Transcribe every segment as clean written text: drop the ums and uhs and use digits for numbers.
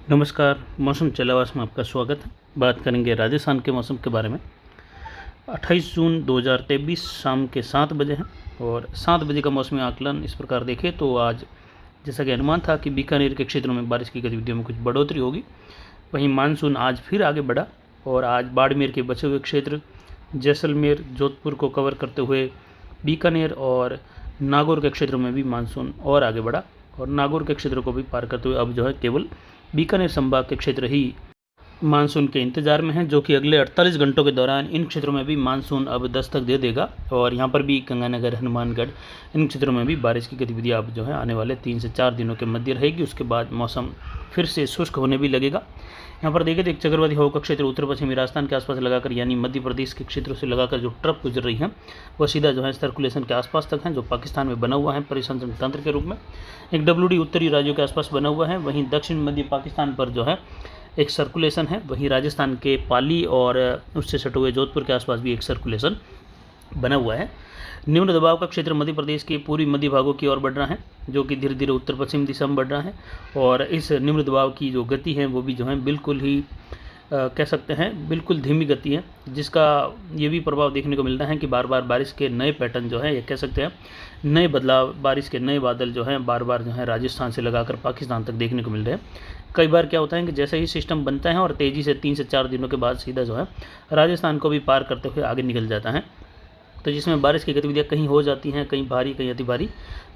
नमस्कार। मौसम चलावास में आपका स्वागत है। बात करेंगे राजस्थान के मौसम के बारे में। 28 जून 2023 शाम के 7 बजे हैं और 7 बजे का मौसमी आकलन इस प्रकार देखें तो आज जैसा कि अनुमान था कि बीकानेर के क्षेत्रों में बारिश की गतिविधियों में कुछ बढ़ोतरी होगी, वहीं मानसून आज फिर आगे बढ़ा और आज बाड़मेर के बचे हुए क्षेत्र, जैसलमेर, जोधपुर को कवर करते हुए बीकानेर और नागौर के क्षेत्रों में भी मानसून और आगे बढ़ा और नागौर के क्षेत्रों को भी पार करते हुए अब जो है केवल बीकानेर संभाग के क्षेत्र ही मानसून के इंतजार में हैं, जो कि अगले 48 घंटों के दौरान इन क्षेत्रों में भी मानसून अब दस्तक दे देगा और यहाँ पर भी गंगानगर, हनुमानगढ़, इन क्षेत्रों में भी बारिश की गतिविधियाँ अब जो है आने वाले 3 से 4 दिनों के मध्य रहेगी। उसके बाद मौसम फिर से शुष्क होने भी लगेगा। यहाँ पर देखें तो एक चक्रवाती हवा का क्षेत्र उत्तर पश्चिमी राजस्थान के आसपास लगाकर यानी मध्य प्रदेश के क्षेत्रों से लगाकर जो ट्रफ गुजर रही है वह सीधा जो है सर्कुलेशन के आसपास तक है, जो पाकिस्तान में बना हुआ है परिसंचरण तंत्र के रूप में। एक WD उत्तरी राज्यों के आसपास बना हुआ है, वहीं दक्षिण मध्य पाकिस्तान पर जो है एक सर्कुलेशन है, वहीं राजस्थान के पाली और उससे सटे हुए जोधपुर के आसपास भी एक सर्कुलेशन बना हुआ है। निम्न दबाव का क्षेत्र मध्य प्रदेश के पूर्वी मध्य भागों की ओर बढ़ रहा है, जो कि धीरे धीरे उत्तर पश्चिम दिशा में बढ़ रहा है और इस निम्न दबाव की जो गति है वो भी जो है बिल्कुल ही कह सकते हैं बिल्कुल धीमी गति है, जिसका ये भी प्रभाव देखने को मिलता है कि बार बार बारिश के नए पैटर्न जो है ये कह सकते हैं नए बदलाव, बारिश के नए बादल जो हैं बार बार जो है राजस्थान से लगाकर पाकिस्तान तक देखने को मिल रहे हैं। कई बार क्या होता है कि जैसे ही सिस्टम बनता है और तेज़ी से 3 से 4 दिनों के बाद सीधा जो है राजस्थान को भी पार करते हुए आगे निकल जाता है, तो जिसमें बारिश की गतिविधियाँ कहीं हो जाती हैं, कहीं भारी कहीं अति भारी,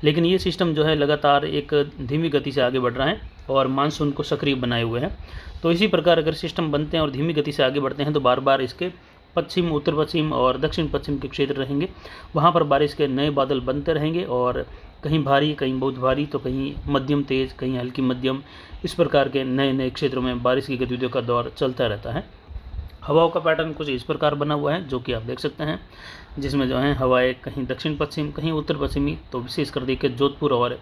लेकिन ये सिस्टम जो है लगातार एक धीमी गति से आगे बढ़ रहा है और मानसून को सक्रिय बनाए हुए हैं। तो इसी प्रकार अगर सिस्टम बनते हैं और धीमी गति से आगे बढ़ते हैं तो बार बार इसके पश्चिम, उत्तर पश्चिम और दक्षिण पश्चिम के क्षेत्र रहेंगे, वहाँ पर बारिश के नए बादल बनते रहेंगे और कहीं भारी, कहीं बहुत भारी, तो कहीं मध्यम तेज़, कहीं हल्की मध्यम, इस प्रकार के नए नए क्षेत्रों में बारिश की गतिविधियों का दौर चलता रहता है। हवाओं का पैटर्न कुछ इस प्रकार बना हुआ है, जो कि आप देख सकते हैं, जिसमें जो है हवाएं कहीं दक्षिण पश्चिम, कहीं उत्तर पश्चिमी, तो विशेषकर देखिए जोधपुर और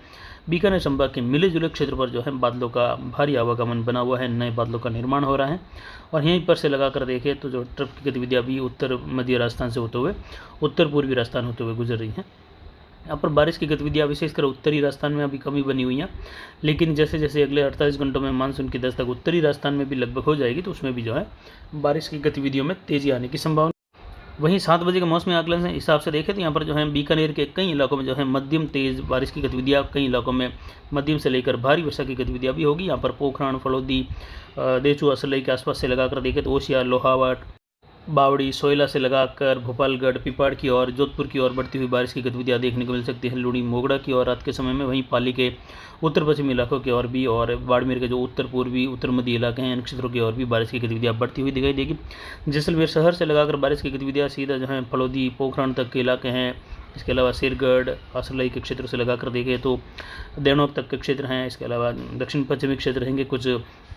बीकानेर संभाग के मिले जुले क्षेत्र पर जो है बादलों का भारी आवागमन बना हुआ है, नए बादलों का निर्माण हो रहा है और यहीं पर से लगाकर देखें तो जो ट्रफ की गतिविधियाँ भी उत्तर मध्य राजस्थान से होते हुए उत्तर पूर्वी राजस्थान होते हुए गुजर रही हैं। यहाँ पर बारिश की गतिविधियाँ विशेषकर उत्तरी राजस्थान में अभी कमी बनी हुई हैं, लेकिन जैसे जैसे अगले 48 घंटों में मानसून की दस्तक उत्तरी राजस्थान में भी लगभग हो जाएगी तो उसमें भी जो है बारिश की गतिविधियों में तेज़ी आने की संभावना। वहीं 7 बजे के मौसमी आकलन से हिसाब से देखें तो यहाँ पर जो है बीकानेर के कई इलाकों में जो है मध्यम तेज़ बारिश की गतिविधियाँ, कई इलाकों में मध्यम से लेकर भारी वर्षा की गतिविधियाँ भी होगी। यहाँ पर पोखरण, फलोदी, देचू, असलई के आसपास से लगाकर देखें तो ओसिया, लोहावट, बावड़ी, सोयला से लगाकर भोपालगढ़, पिपाड़ की ओर, जोधपुर की ओर बढ़ती हुई बारिश की गतिविधियाँ देखने को मिल सकती है। लूणी, मोगड़ा की ओर रात के समय में, वहीं पाली के उत्तर पश्चिमी इलाकों की ओर भी और बाड़मेर के जो उत्तर पूर्वी, उत्तर मध्य इलाके हैं इन क्षेत्रों की ओर भी बारिश की गतिविधियाँ बढ़ती हुई दिखाई देगी। जैसलमेर शहर से लगाकर बारिश की गतिविधियाँ सीधा जो है फलोदी, पोखरण तक के इलाके हैं। इसके अलावा सिरगढ़, असलई के क्षेत्र से लगाकर देखें तो देवनोक तक के क्षेत्र हैं। इसके अलावा दक्षिण पश्चिमी क्षेत्र रहेंगे कुछ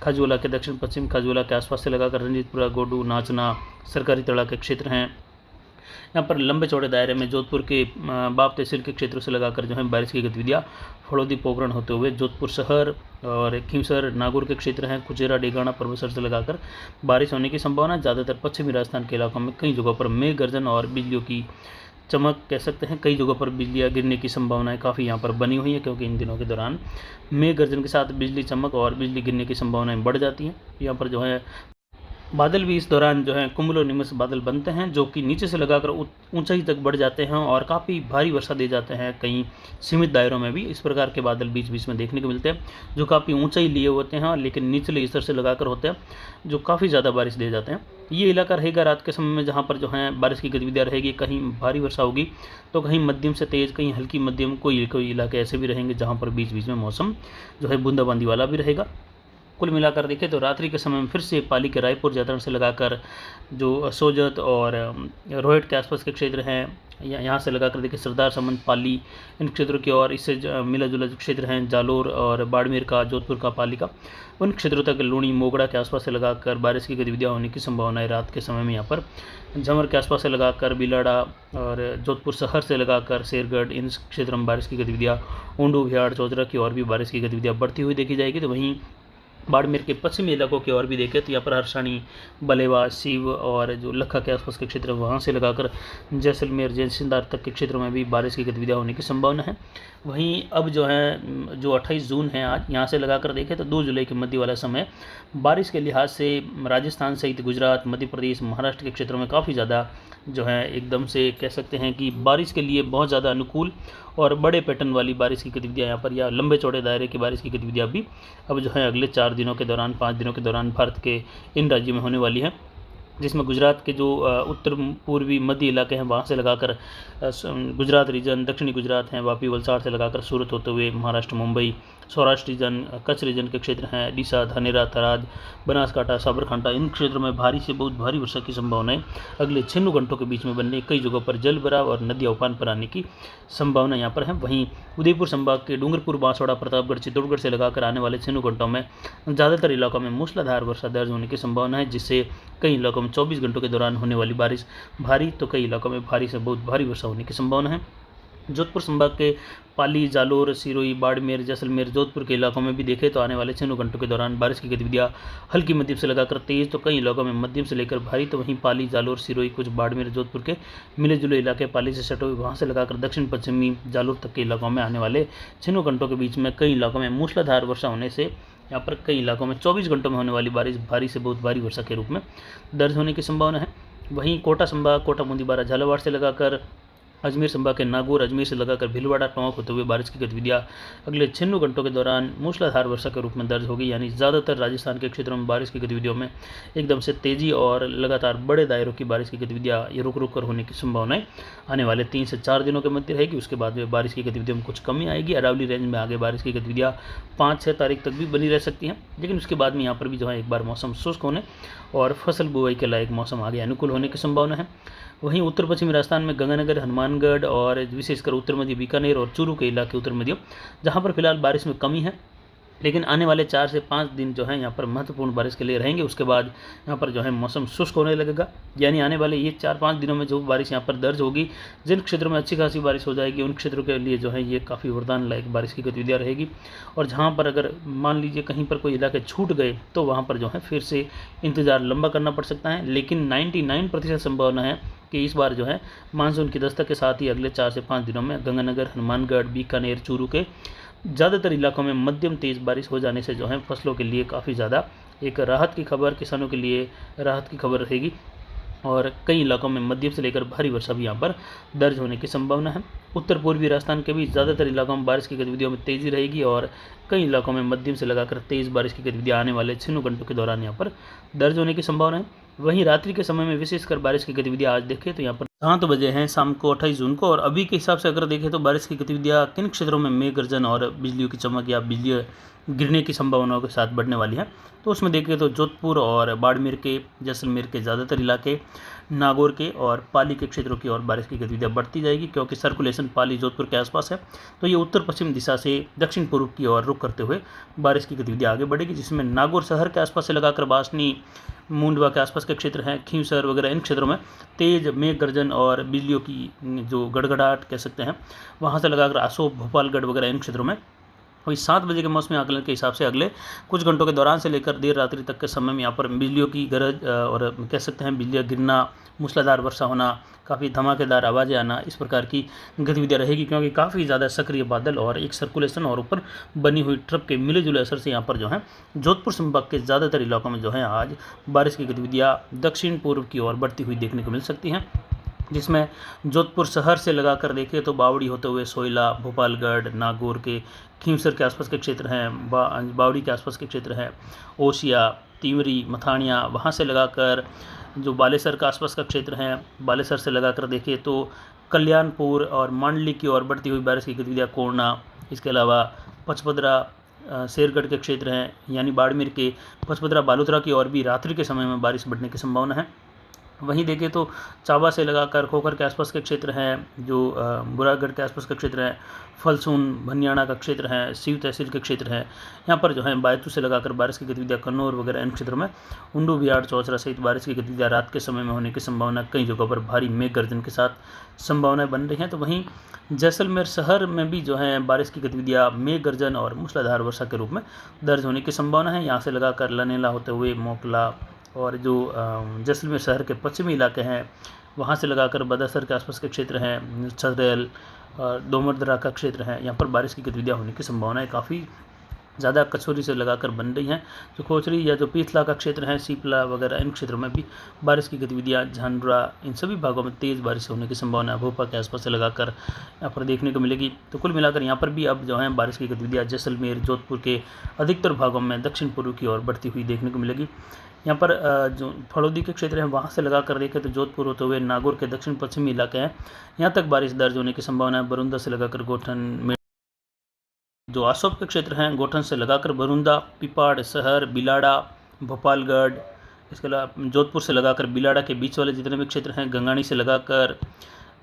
खजूला के दक्षिण पश्चिम, खजूला के आसपास से लगाकर रंजीतपुरा, गोडू, नाचना, सरकारी तड़ा के क्षेत्र हैं। यहाँ पर लंबे चौड़े दायरे में जोधपुर के बाप तहसील के क्षेत्रों से लगाकर जो है बारिश की गतिविधियाँ फड़ौदी, पोखरण होते हुए जोधपुर शहर और खींवसर, नागौर के क्षेत्र हैं, कुचेरा, डेगाना, परबसर से लगाकर बारिश होने की संभावना। ज़्यादातर पश्चिमी राजस्थान के इलाकों में कई जगहों पर मेघ गर्जन और बिजलियों की चमक कह सकते हैं, कई जगहों पर बिजलियाँ गिरने की संभावनाएं काफ़ी यहाँ पर बनी हुई है, क्योंकि इन दिनों के दौरान मेघ गर्जन के साथ बिजली चमक और बिजली गिरने की संभावनाएं बढ़ जाती हैं। यहाँ पर जो है बादल भी इस दौरान जो है कुमुलोनिमस बादल बनते हैं, जो कि नीचे से लगाकर ऊंचाई तक बढ़ जाते हैं और काफ़ी भारी वर्षा दे जाते हैं। कहीं सीमित दायरों में भी इस प्रकार के बादल बीच बीच में देखने को मिलते हैं, जो काफ़ी ऊंचाई लिए होते हैं लेकिन निचले स्तर से लगाकर होते हैं, जो काफ़ी ज़्यादा बारिश दे जाते हैं। ये इलाका रहेगा रात के समय में, जहाँ पर जो है बारिश की गतिविधियाँ रहेगी, कहीं भारी वर्षा होगी तो कहीं मध्यम से तेज़, कहीं हल्की मध्यम, कोई इलाके ऐसे भी रहेंगे जहाँ पर बीच बीच में मौसम जो है बूंदाबांदी वाला भी रहेगा। कुल मिलाकर देखें तो रात्रि के समय में फिर से पाली के रायपुर जातरण से लगाकर जो सोजत और रोहित के आसपास के क्षेत्र हैं, यहाँ से लगाकर देखिए सरदार समंद, पाली, इन क्षेत्रों की ओर इससे मिला जुला जो क्षेत्र हैं जालोर और बाड़मेर का, जोधपुर का, पाली का, उन क्षेत्रों तक लूणी, मोगड़ा के आसपास से लगाकर बारिश की गतिविधियाँ होने की संभावना है। रात के समय में यहाँ पर झमर के आसपास से लगाकर बिलाड़ा और जोधपुर शहर से लगाकर शेरगढ़, इन क्षेत्रों में बारिश की गतिविधियाँ, ऊंडू, बिहाड़, चौधरा की ओर भी बारिश की गतिविधियाँ बढ़ती हुई देखी जाएगी। तो वहीं बाड़मेर के पश्चिमी इलाकों की ओर भी देखें तो यहाँ पर हरसाणी, बलेवा, सीव और जो लखा के आसपास के क्षेत्र वहाँ से लगाकर जैसलमेर, जैसिंदार तक के क्षेत्रों में भी बारिश की गतिविधियाँ होने की संभावना है। वहीं अब जो है जो 28 जून है आज, यहाँ से लगाकर देखें तो 2 जुलाई के मध्य वाला समय बारिश के लिहाज से राजस्थान सहित गुजरात, मध्य प्रदेश, महाराष्ट्र के क्षेत्रों में काफ़ी ज़्यादा जो है एकदम से कह सकते हैं कि बारिश के लिए बहुत ज़्यादा अनुकूल और बड़े पैटर्न वाली बारिश की गतिविधियाँ यहाँ पर या लंबे चौड़े दायरे की बारिश की गतिविधियाँ भी अब जो है अगले 4 दिनों के दौरान, 5 दिनों के दौरान भारत के इन राज्यों में होने वाली है, जिसमें गुजरात के जो उत्तर पूर्वी मध्य इलाके हैं वहाँ से लगाकर गुजरात रीजन, दक्षिणी गुजरात हैं, वापी, वलसाड़ से लगाकर सूरत होते हुए महाराष्ट्र, मुंबई, सौराष्ट्र रीजन, कच्छ रीजन के क्षेत्र हैं, डीसा, धानेरा, थराद, बनासकांठा, साबरकांठा, इन क्षेत्रों में भारी से बहुत भारी वर्षा की संभावनाएं अगले 6 घंटों के बीच में बनने, कई जगहों पर जल भराव और नदियाँ उफान पर आने की संभावना यहाँ पर है। वहीं उदयपुर संभाग के डूंगरपुर, बांसवाड़ा, प्रतापगढ़, चित्तौड़गढ़ से लगाकर आने वाले 6 घंटों में ज़्यादातर इलाकों में मूसलाधार वर्षा दर्ज होने की संभावना है, जिससे कई इलाकों में 24 घंटों के दौरान होने वाली बारिश भारी तो कई इलाकों में भारी से बहुत भारी वर्षा होने की संभावना है। जोधपुर संभाग के पाली, जालोर, सिरोही, बाड़मेर, जैसलमेर, जोधपुर के इलाकों में भी देखें तो आने वाले 6 घंटों के दौरान बारिश की गतिविधियाँ हल्की मध्यम से लगाकर तेज तो कई इलाकों में मध्यम से लेकर भारी, तो वहीं पाली, जालोर, सिरोही, कुछ बाड़मेर, जोधपुर के मिले जुले इलाके, पाली से सटे हुए वहाँ से लगाकर दक्षिण पश्चिमी जालोर तक के इलाकों में आने वाले 6 घंटों के बीच में कई इलाकों में मूसलाधार वर्षा होने से यहाँ पर कई इलाकों में 24 घंटों में होने वाली बारिश भारी से बहुत भारी वर्षा के रूप में दर्ज होने की संभावना है। वहीं कोटा संभाग, कोटा, बूंदी, बारा, झालावाड़ से लगाकर अजमेर संभाग के नागौर, अजमेर से लगाकर भीलवाड़ा, टोंक होते हुए बारिश की गतिविधियाँ अगले 6 घंटों के दौरान मूसलाधार वर्षा के रूप में दर्ज होगी, यानी ज़्यादातर राजस्थान के क्षेत्रों में बारिश की गतिविधियों में एकदम से तेज़ी और लगातार बड़े दायरों की बारिश की गतिविधियाँ ये रुक रुक कर होने की संभावनाएं आने वाले 3 से 4 दिनों के मध्य रहेगी। उसके बाद में बारिश की गतिविधियों में कुछ कमी आएगी। अरावली रेंज में आगे बारिश की गतिविधियाँ 5-6 तारीख तक भी बनी रह सकती हैं, लेकिन उसके बाद में यहाँ पर भी जो है एक बार मौसम शुष्क होने और फसल बुआई के लायक मौसम आगे अनुकूल होने की संभावना है। वहीं उत्तर पश्चिमी राजस्थान में गंगानगर, हनुमानगढ़ और विशेषकर उत्तर मध्य बीकानेर और चूरू के इलाके उत्तर मध्य, जहां पर फिलहाल बारिश में कमी है, लेकिन आने वाले 4 से 5 दिन जो है यहाँ पर महत्वपूर्ण बारिश के लिए रहेंगे। उसके बाद यहाँ पर जो है मौसम शुष्क होने लगेगा, यानी आने वाले ये 4-5 दिनों में जो बारिश यहाँ पर दर्ज होगी, जिन क्षेत्रों में अच्छी खासी बारिश हो जाएगी उन क्षेत्रों के लिए जो है ये काफ़ी वरदान लायक बारिश की गतिविधियाँ रहेगी। और जहाँ पर अगर मान लीजिए कहीं पर कोई इलाके छूट गए तो वहाँ पर जो है फिर से इंतज़ार लंबा करना पड़ सकता है, लेकिन 99% संभावना है कि इस बार जो है मानसून की दस्तक के साथ ही अगले 4 से 5 दिनों में गंगानगर, हनुमानगढ़, बीकानेर, चूरू के ज़्यादातर इलाकों में मध्यम तेज़ बारिश हो जाने से जो है फसलों के लिए काफ़ी ज़्यादा एक राहत की खबर, किसानों के लिए राहत की खबर रहेगी। और कई इलाकों में मध्यम से लेकर भारी वर्षा भी यहाँ पर दर्ज होने की संभावना है। उत्तर पूर्वी राजस्थान के भी ज़्यादातर इलाकों में बारिश की गतिविधियों में तेज़ी रहेगी और कई इलाकों में मध्यम से लगाकर तेज़ बारिश की गतिविधियाँ आने वाले 6 घंटों के दौरान यहाँ पर दर्ज होने की संभावना है। वहीं रात्रि के समय में विशेषकर बारिश की गतिविधियाँ आज देखें तो यहाँ पर 7 बजे हैं शाम को 28 जून को, और अभी के हिसाब से अगर देखें तो बारिश की गतिविधियाँ किन क्षेत्रों में मेघ गर्जन और बिजलियों की चमक या बिजली गिरने की संभावनाओं के साथ बढ़ने वाली है, तो उसमें देखें तो जोधपुर और बाड़मेर के, जैसलमेर के ज़्यादातर इलाके, नागौर के और पाली के क्षेत्रों की ओर बारिश की गतिविधियाँ बढ़ती जाएगी, क्योंकि सर्कुलेशन पाली, जोधपुर के आसपास है, तो ये उत्तर पश्चिम दिशा से दक्षिण पूर्व की ओर रुख करते हुए बारिश की गतिविधियाँ आगे बढ़ेगी, जिसमें नागौर शहर के आसपास से लगाकर बासनी, मुंडवा के आसपास के क्षेत्र हैं, खींवसर वगैरह, इन क्षेत्रों में तेज मेघ गर्जन और बिजलियों की जो गड़गड़ाहट कह सकते हैं, वहाँ से लगाकर आसोप, भोपालगढ़ वगैरह इन क्षेत्रों में वही 7 बजे के मौसमी आकलन के हिसाब से अगले कुछ घंटों के दौरान से लेकर देर रात्रि तक के समय में यहाँ पर बिजलियों की गरज और कह सकते हैं बिजलियाँ गिरना, मूसलाधार वर्षा होना, काफ़ी धमाकेदार आवाज़ें आना, इस प्रकार की गतिविधियाँ रहेगी, क्योंकि काफ़ी ज़्यादा सक्रिय बादल और एक सर्कुलेशन और ऊपर बनी हुई ट्रप के मिले जुले असर से यहाँ पर जो है जोधपुर संभाग के ज़्यादातर इलाकों में जो है आज बारिश की गतिविधियाँ दक्षिण पूर्व की ओर बढ़ती हुई देखने को मिल सकती हैं, जिसमें जोधपुर शहर से लगाकर देखें तो बावड़ी होते हुए सोयला, भोपालगढ़, नागौर के खींवसर के आसपास के क्षेत्र हैं, बावड़ी के आसपास के क्षेत्र हैं, ओसिया, तिवरी, मथानिया, वहाँ से लगाकर जो बालेसर के आसपास का क्षेत्र है, बालेसर से लगाकर देखें तो कल्याणपुर और मांडली की ओर बढ़ती हुई बारिश की गतिविधियाँ, कोरना, इसके अलावा पचपदरा, शेरगढ़ के क्षेत्र हैं, यानी बाड़मेर के पचपदरा, बालोतरा की ओर भी रात्रि के समय में बारिश बढ़ने की संभावना है। वहीं देखें तो चाबा से लगाकर खोखर के आसपास के क्षेत्र हैं, जो बुरागढ़ के आसपास का क्षेत्र है, फलसून भनियाना का क्षेत्र है, सीव तहसील के क्षेत्र है, यहाँ पर जो है बायतू से लगाकर बारिश की गतिविधियाँ कन्नौर वगैरह इन क्षेत्रों में उंडू बिहाड़ चौचरा सहित बारिश की गतिविधियाँ रात के समय में होने की संभावना, कई जगहों पर भारी मेघ गर्जन के साथ संभावनाएं बन रही हैं। तो वहीं जैसलमेर शहर में भी जो है बारिश की गतिविधियाँ मेघ गर्जन और मूसलाधार वर्षा के रूप में दर्ज होने की संभावना है। यहाँ से लगाकर लनेला होते हुए मोकला और जो जैसलमेर शहर के पश्चिमी इलाके हैं वहाँ से लगाकर बदासर के आसपास के क्षेत्र हैं, छरेल और दोमरदरा का क्षेत्र है, यहाँ पर बारिश की गतिविधियाँ होने की संभावनाएं काफ़ी ज़्यादा कचौरी से लगाकर बन रही हैं। जो खोचरी या जो पीथला का क्षेत्र है, सीपला वगैरह इन क्षेत्रों में भी बारिश की गतिविधियाँ, झांडुरा इन सभी भागों में तेज़ बारिश होने की संभावना भोपाल के आसपास से लगाकर यहाँ पर देखने को मिलेगी। तो कुल मिलाकर यहाँ पर भी अब जो है बारिश की गतिविधियाँ जैसलमेर जोधपुर के अधिकतर भागों में दक्षिण पूर्व की ओर बढ़ती हुई देखने को मिलेगी। यहाँ पर जो फड़ौदी के क्षेत्र हैं वहाँ से लगा कर देखें तो जोधपुर होते हुए नागौर के दक्षिण पश्चिमी इलाके हैं, यहाँ तक बारिश दर्ज होने की संभावना है। बरुंदा से लगाकर गोठन, जो आसोप के क्षेत्र हैं गोठन से लगाकर बरुंदा, पिपाड़, शहर, बिलाड़ा, भोपालगढ़, इसके अलावा जोधपुर से लगाकर बिलाड़ा के बीच वाले जितने भी क्षेत्र हैं, गंगानी से लगाकर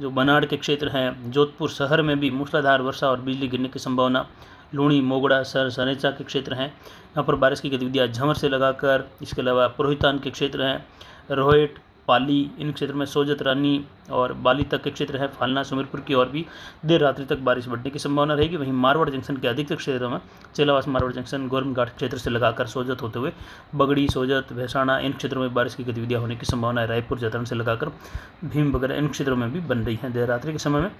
जो बनाड़ के क्षेत्र हैं, जोधपुर शहर में भी मूसलाधार वर्षा और बिजली गिरने की संभावना। लूणी, मोगड़ा, सरेचा के क्षेत्र हैं, यहाँ पर बारिश की गतिविधियाँ झमर से लगाकर, इसके अलावा पुरोहितान के क्षेत्र हैं, रोहित, पाली इन क्षेत्रों में, सोजत, रानी और बाली तक के क्षेत्र है, फालना, सुमेरपुर की ओर भी देर रात्रि तक बारिश बढ़ने की संभावना रहेगी। वहीं मारवाड़ जंक्शन के अधिकतर क्षेत्रों में चेलावास, मारवाड़ जंक्शन, गोरन घाट क्षेत्र से लगाकर सोजत होते हुए बगड़ी, सोजत, भैसाना इन क्षेत्रों में बारिश की गतिविधियाँ होने की संभावना है। रायपुर, जतन से लगाकर भीम वगैरह इन क्षेत्रों में भी बन रही हैं देर रात्रि के समय में।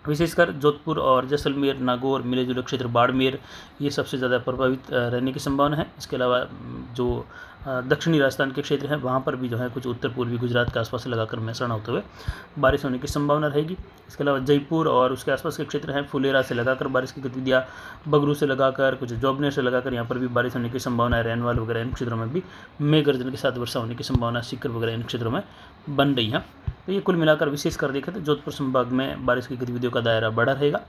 विशेषकर जोधपुर और जैसलमेर, नागौर, मिले जुले क्षेत्र, बाड़मेर ये सबसे ज़्यादा प्रभावित रहने की संभावना है। इसके अलावा जो दक्षिणी राजस्थान के क्षेत्र हैं वहाँ पर भी जो है कुछ उत्तर पूर्वी गुजरात के आसपास से लगाकर महसाणा होते हुए बारिश होने की संभावना रहेगी। इसके अलावा जयपुर और उसके आसपास के क्षेत्र हैं, फुलेरा से लगाकर बारिश की गतिविधियाँ, बगरू से लगाकर, कुछ जोबनेर से लगाकर यहाँ पर भी बारिश होने की संभावना है। रैनवाल वगैरह इन क्षेत्रों में भी मेघ गर्जन के साथ वर्षा होने की संभावना सीकर वगैरह इन क्षेत्रों में बन रही है। तो ये कुल मिलाकर विशेष कर देखें तो जोधपुर संभाग में बारिश की गतिविधियों का दायरा बढ़ा रहेगा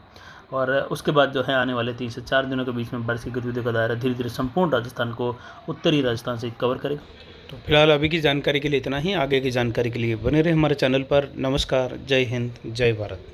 और उसके बाद जो है आने वाले 3 से 4 दिनों के बीच में बारिश की गतिविधियों का दायरा धीरे धीरे संपूर्ण राजस्थान को, उत्तरी राजस्थान से कवर करेगा। तो फिलहाल अभी की जानकारी के लिए इतना ही। आगे की जानकारी के लिए बने रहे हमारे चैनल पर। नमस्कार, जय हिंद, जय भारत।